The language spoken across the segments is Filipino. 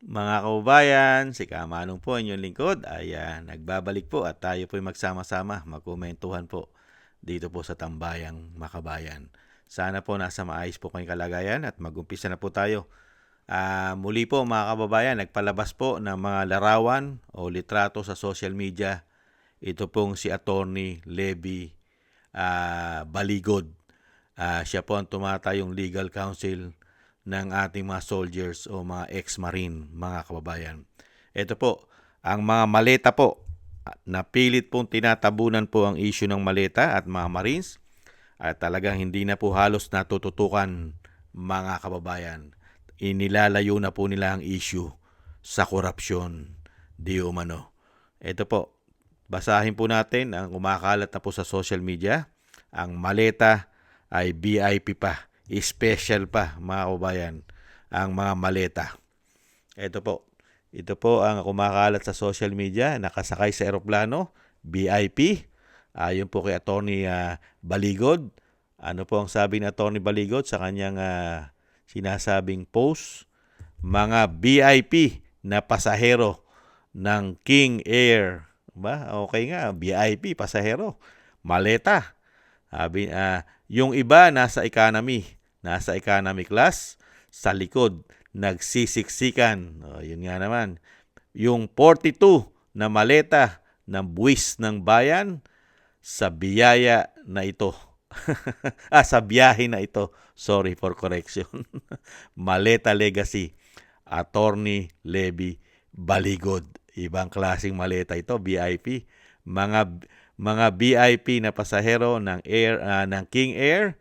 Mga kababayan, si Kamanong po, inyong lingkod, ay nagbabalik po at tayo po ay magsama-sama, magkomentuhan po dito po sa Tambayang Makabayan. Sana po nasa maayos po kayong kalagayan at mag-umpisa na po tayo. Muli po mga kababayan, nagpalabas po ng mga larawan o litrato sa social media. Ito pong si Attorney Levy Baligod. Siya po ang tumatayong legal counsel ng ating mga soldiers o mga ex-marine, mga kababayan. Ito po, ang mga maleta po, napilit pong tinatabunan po ang issue ng maleta at mga marines at talagang hindi na po halos natututukan, mga kababayan. Inilalayo na po nila ang issue sa korupsyon di umano. Ito po, basahin po natin ang kumakalat na po sa social media. Ang maleta ay VIP pa, special pa, mga kababayan, ang mga maleta. Ito po ang kumakalat sa social media, nakasakay sa eroplano, VIP. Ayon po kay Attorney Baligod. Ano po ang sabi ni Attorney Baligod sa kanyang sinasabing post? Mga VIP na pasahero ng King Air. Ba? Okay nga, VIP, pasahero. Maleta. Yung iba nasa economy class, sa likod, nagsisiksikan. Yun nga naman. Yung 42 na maleta ng buwis ng bayan sa biyaya na ito. Sa biyahe na ito. Sorry for correction. Maleta Legacy. Attorney Levy Baligod. Ibang klaseng maleta ito, VIP. Mga VIP na pasahero ng King Air,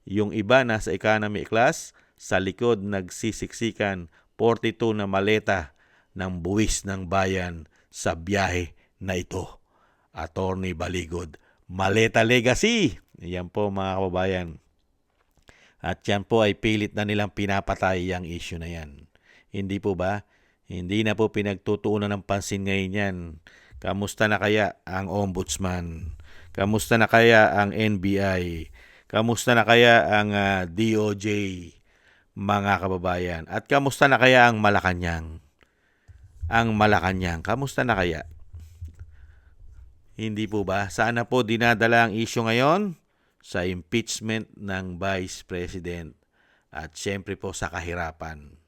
yung iba nasa economy class, sa likod nagsisiksikan 42 na maleta ng buwis ng bayan sa biyahe na ito. Attorney Baligod. Maleta Legacy. Yan po mga kababayan. At yan po ay pilit na nilang pinapatay ang issue na yan. Hindi po ba? Hindi na po pinagtutuunan ng pansin ngayon yan. Kamusta na kaya ang Ombudsman? Kamusta na kaya ang NBI? Kamusta na kaya ang DOJ, mga kababayan? At kamusta na kaya ang Malacanang? Ang Malacanang, kamusta na kaya? Hindi po ba? Saan na po dinadala ang issue ngayon? Sa impeachment ng Vice President. At syempre po sa kahirapan.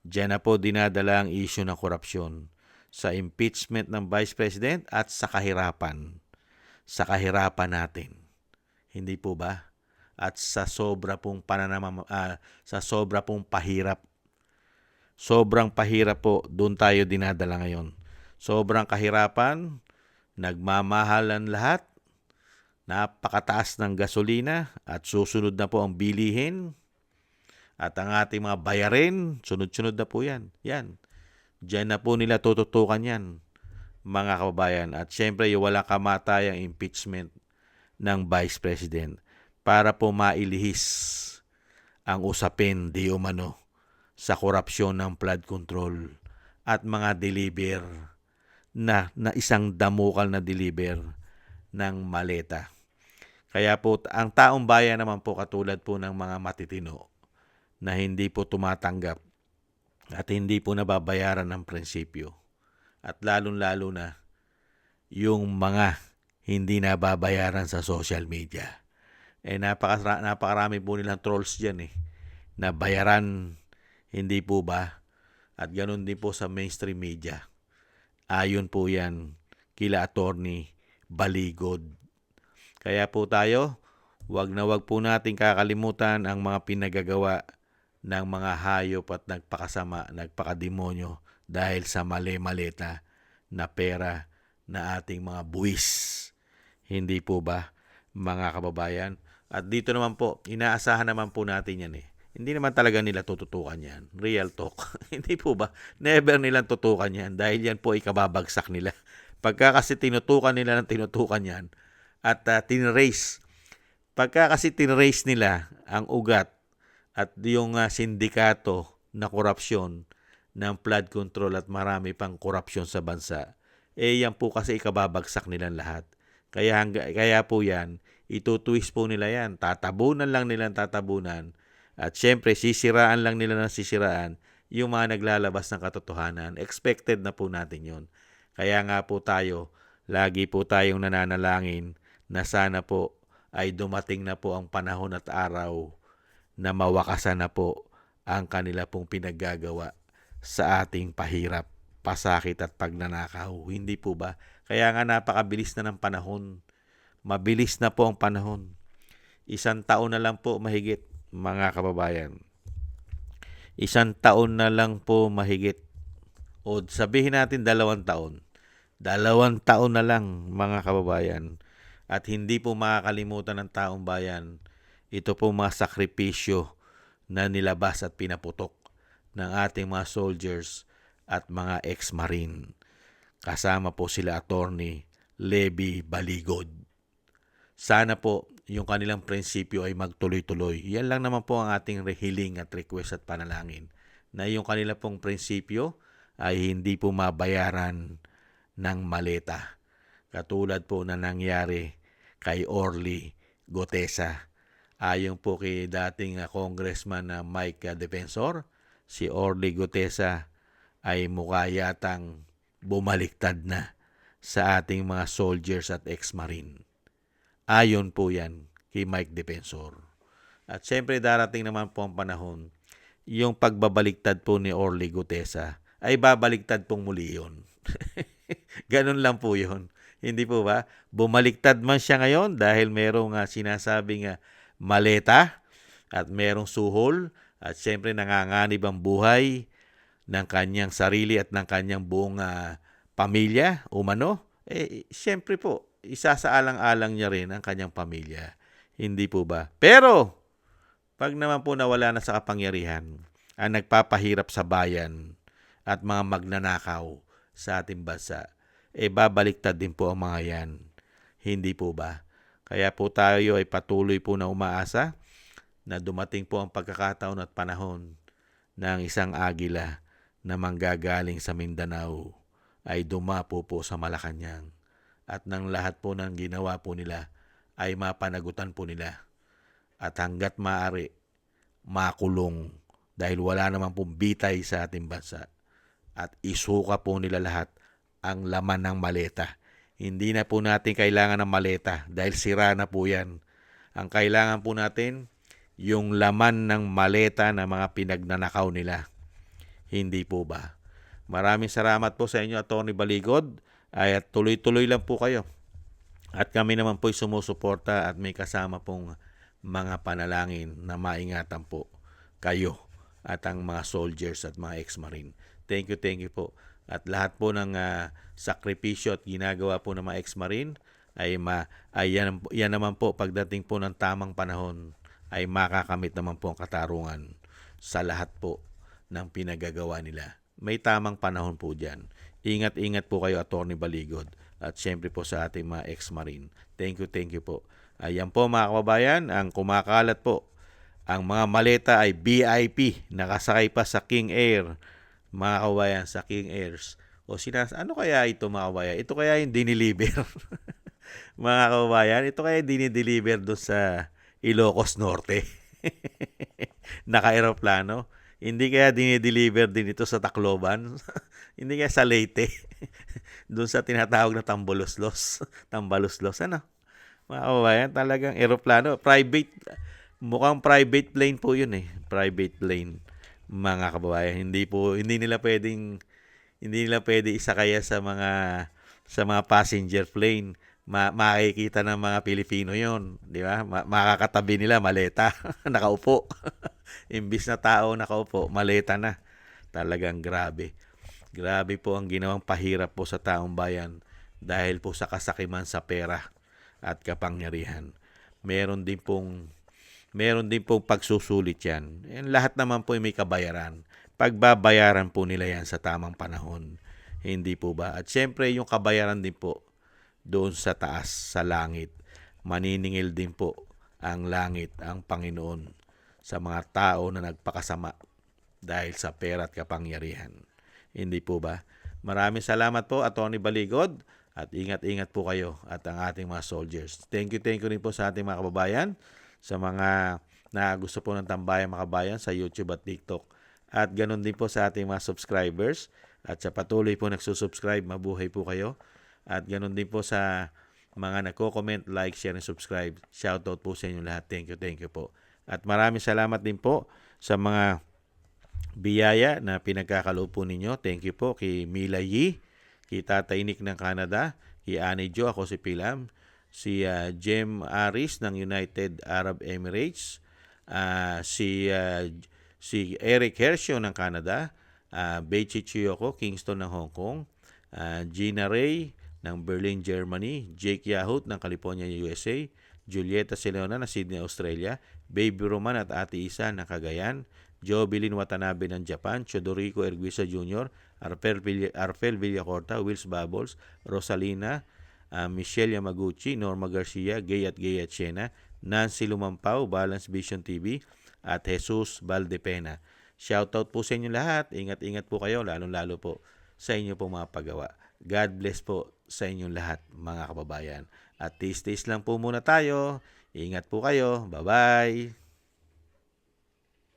Diyan na po dinadala ang issue ng korupsyon. Sa impeachment ng Vice President at sa kahirapan. Sa kahirapan natin. Hindi po ba? At sa sobra pong sa sobra pong pahirap. Sobrang pahirap po, doon tayo dinadala ngayon. Sobrang kahirapan, nagmamahalan lahat, napakataas ng gasolina at susunod na po ang bilihin at ang ating mga bayarin, sunod-sunod na po yan. Yan. Diyan na po nila tututukan yan, mga kababayan. At syempre, yung walang kamatayang impeachment ng Vice President para po mailihis ang usapin di umano sa korupsyon ng flood control at mga deliver na isang damukal na deliver ng maleta. Kaya po, ang taong bayan naman po katulad po ng mga matitino na hindi po tumatanggap at hindi po nababayaran ng prinsipyo. At lalong-lalo na yung mga hindi nababayaran sa social media. Napakarami po nilang trolls dyan na bayaran, hindi po ba? At ganun din po sa mainstream media. Ayon po yan kila Attorney Baligod. Kaya po tayo, wag po nating kakalimutan ang mga pinagagawa ng mga hayop at nagpakasama, nagpakademonyo dahil sa mali-maleta na pera na ating mga buwis. Hindi po ba, mga kababayan? At dito naman po, inaasahan naman po natin yan Hindi naman talaga nila tututukan yan. Real talk. Hindi po ba? Never nilang tutukan yan dahil yan po ay kababagsak nila. Pagka kasi tinutukan nila ng tinutukan yan at tinrace. Pagka kasi tinrace nila ang ugat at yung sindikato na korupsyon ng flood control at marami pang korupsyon sa bansa, yan po kasi ikababagsak nilang lahat. Kaya po yan, itutwist po nila yan. Tatabunan lang nilang tatabunan. At syempre, sisiraan lang nila ng sisiraan yung mga naglalabas ng katotohanan. Expected na po natin yun. Kaya nga po tayo, lagi po tayong nananalangin na sana po ay dumating na po ang panahon at araw na mawakasan na po ang kanila pong pinaggagawa sa ating pahirap, pasakit at pagnanakaw. Hindi po ba? Kaya nga napakabilis na ng panahon. Mabilis na po ang panahon. 1 taon na lang po mahigit, mga kababayan. 1 taon na lang po mahigit. O sabihin natin 2 taon. 2 taon na lang, mga kababayan. At hindi po makakalimutan ng taong bayan ito po mga sakripisyo na nilabas at pinaputok ng ating mga soldiers at mga ex-marine. Kasama po sila Attorney Levy Baligod. Sana po yung kanilang prinsipyo ay magtuloy-tuloy. Yan lang naman po ang ating hiling at request at panalangin. Na yung kanila pong prinsipyo ay hindi po mabayaran ng maleta. Katulad po na nangyari kay Orly Gutesa. Ayon po kay dating congressman na Mike Defensor, si Orly Gutesa ay mukha yatang bumaliktad na sa ating mga soldiers at ex-marine. Ayon po yan kay Mike Defensor. At syempre darating naman po ang panahon, yung pagbabaliktad po ni Orly Gutesa ay babaliktad pong muli yun. Ganun lang po yun. Hindi po ba? Bumaliktad man siya ngayon dahil merong sinasabing maleta at merong suhol at syempre nanganganib ang buhay ng kanyang sarili at ng kanyang buong pamilya, umano. Syempre po, isasaalang-alang niya rin ang kanyang pamilya. Hindi po ba? Pero, pag naman po nawala na sa kapangyarihan, ang nagpapahirap sa bayan at mga magnanakaw sa ating bansa, babaliktad din po ang mga yan. Hindi po ba? Kaya po tayo ay patuloy po na umaasa na dumating po ang pagkakataon at panahon ng isang agila na manggagaling sa Mindanao ay dumapo po sa Malacanang at ng lahat po ng ginawa po nila ay mapanagutan po nila at hanggat maaari makulong dahil wala naman pong bitay sa ating bansa at isuka po nila lahat ang laman ng maleta. Hindi na po natin kailangan ng maleta dahil sira na po yan. Ang kailangan po natin, yung laman ng maleta na mga pinagnanakaw nila. Hindi po ba? Maraming salamat po sa inyo, Atty. Baligod. Ay at tuloy-tuloy lang po kayo. At kami naman po ay sumusuporta at may kasama pong mga panalangin na maingatan po kayo at ang mga soldiers at mga ex-marine. Thank you po. At lahat po ng sakripisyo at ginagawa po ng mga ex-marine ay yan naman po pagdating po ng tamang panahon ay makakamit naman po ang katarungan sa lahat po ng pinagagawa nila. May tamang panahon po dyan. Ingat-ingat po kayo, Atty. Baligod. At syempre po sa ating mga ex-marine. Thank you po. Ayan po mga kababayan, ang kumakalat po. Ang mga maleta ay VIP, nakasakay pa sa King Air. Mga kababayan, sa King Airs. Ano kaya ito mga kababayan? Ito kaya yung diniliver. Mga kababayan, ito kaya yung dinideliver doon sa Ilocos Norte. Naka-aeroplano. Hindi kaya dinideliver din ito sa Tacloban. Hindi kaya sa Leyte. Doon sa tinatawag na Tambaloslos. Tambaloslos, ano? Mga kababayan, talagang aeroplano. Mukhang private plane po yun eh. Private plane. Mga kababayan, hindi nila pwede isakaya sa mga passenger plane. Makikita ng mga Pilipino 'yon, di ba? Makakatabi nila maleta, nakaupo. Imbis na tao nakaupo, maleta na. Talagang grabe. Grabe po ang ginawang pahirap po sa taong bayan dahil po sa kasakiman sa pera at kapangyarihan. Meron din pong pagsusulit yan. Lahat naman po ay may kabayaran. Pagbabayaran po nila yan sa tamang panahon. Hindi po ba? At syempre yung kabayaran din po doon sa taas, sa langit. Maniningil din po ang langit, ang Panginoon sa mga tao na nagpakasama dahil sa pera at kapangyarihan. Hindi po ba? Maraming salamat po, Atty. Baligod. At ingat-ingat po kayo at ang ating mga soldiers. Thank you rin po sa ating mga kababayan. Sa mga na gusto po ng Tambayan Makabayan sa YouTube at TikTok At ganun din po sa ating mga subscribers. At sa patuloy po nagsusubscribe, mabuhay po kayo. At ganun din po sa mga nagko-comment, like, share, and subscribe. Shoutout po sa inyo lahat. Thank you po. At maraming salamat din po sa mga biyaya na pinagkakaloob po ninyo. Thank you po kay Mila Yi, kay Tatay Nick ng Canada, kay Annie Jo, ako si Pilam, si Jem Aris ng United Arab Emirates, si Eric Hershio ng Canada, Beichi Chiyoko, Kingston ng Hong Kong, Gina Ray ng Berlin, Germany, Jake Yahut ng California, USA, Julieta Sileona ng Sydney, Australia, Baby Roman at Ate Isa ng Cagayan, Jobilin Watanabe ng Japan, Chodorico Erguisa Jr., Arfel Villacorta, Wills Bubbles, Rosalina, Michelle Yamaguchi, Norma Garcia, Gay at Siena, Nancy Lumampao, Balance Vision TV, at Jesus Valdepena. Shoutout po sa inyo lahat. Ingat-ingat po kayo, lalong-lalo po sa inyo po mga paggawa. God bless po sa inyong lahat, mga kababayan. At tis-tis lang po muna tayo. Ingat po kayo. Bye-bye.